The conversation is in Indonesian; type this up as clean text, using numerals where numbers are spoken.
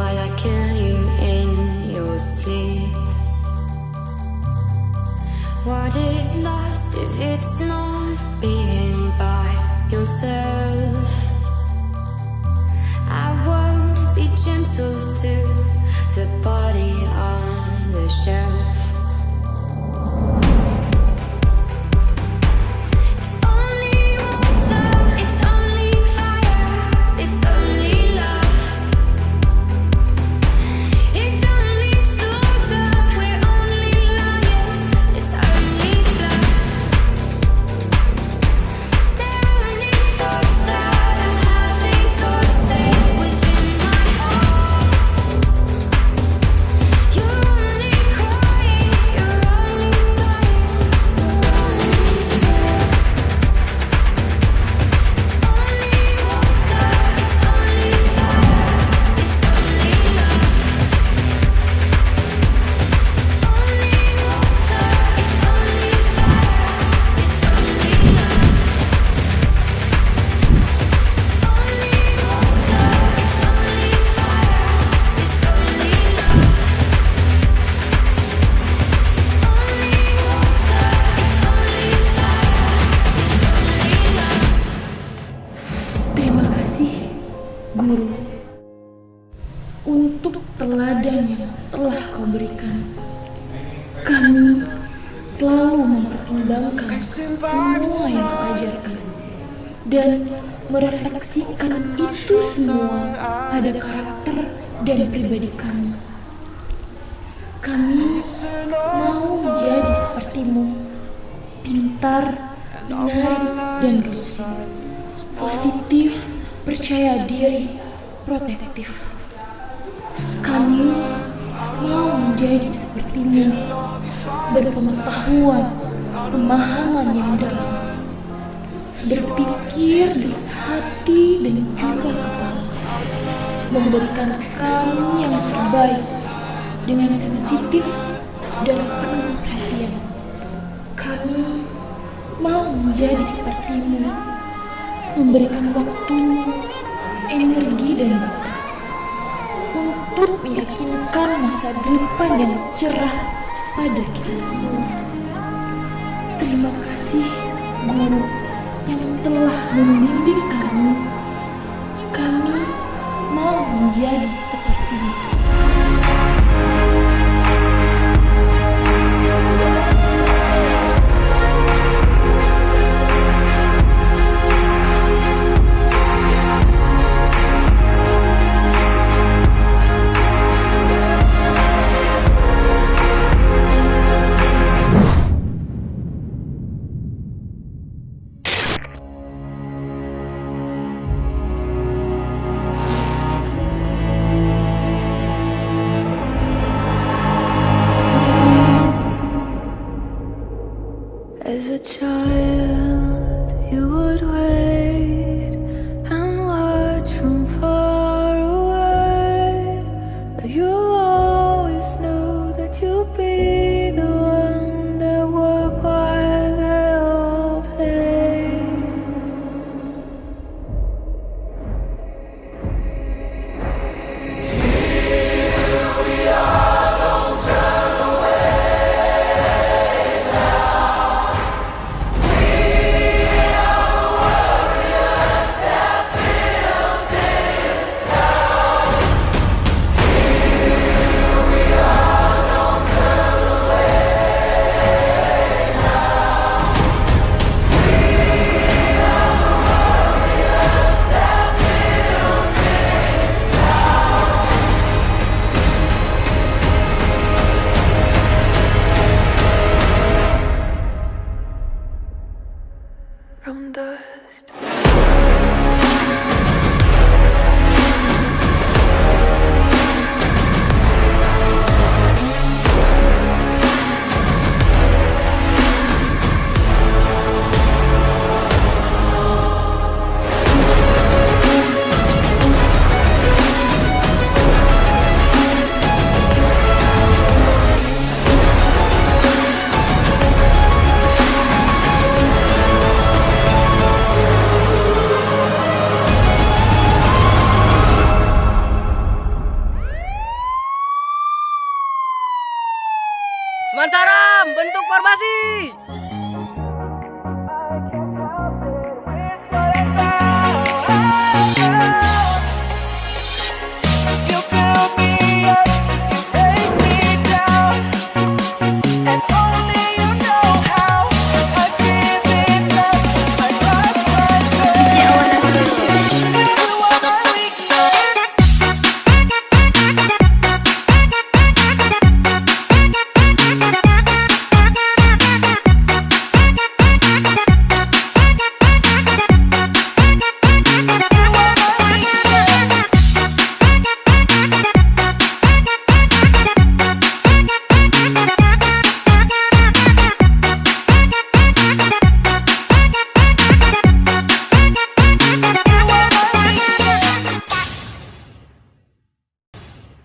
while I kill you in your sleep. What is lost if it's not being by yourself? I won't be gentle to the body on the shelf. Guru, untuk teladan yang telah kau berikan. Kami selalu mempertimbangkan semua yang kau ajarkan dan merefleksikan itu semua pada karakter dan pribadi kami. Kami mau menjadi sepertimu, pintar, menarik, dan gesit, positif, percaya diri, protektif. Kami mau menjadi sepertimu, berpengetahuan, pemahaman yang dalam, berpikir dengan hati dan juga kepala, memberikan kami yang terbaik dengan sensitif dan penuh perhatian. Kami mau menjadi sepertimu, memberikan waktumu, energi dan bakat untuk meyakinkan masa depan yang cerah pada kita semua. Terima kasih Guru yang telah membimbing kami. Kami mau menjadi sepertimu. As a child, you would wait and watch from far away, but you always knew that you'd be the one that would while they all play. Here we are, don't turn away now. Pansaram, bentuk formasi.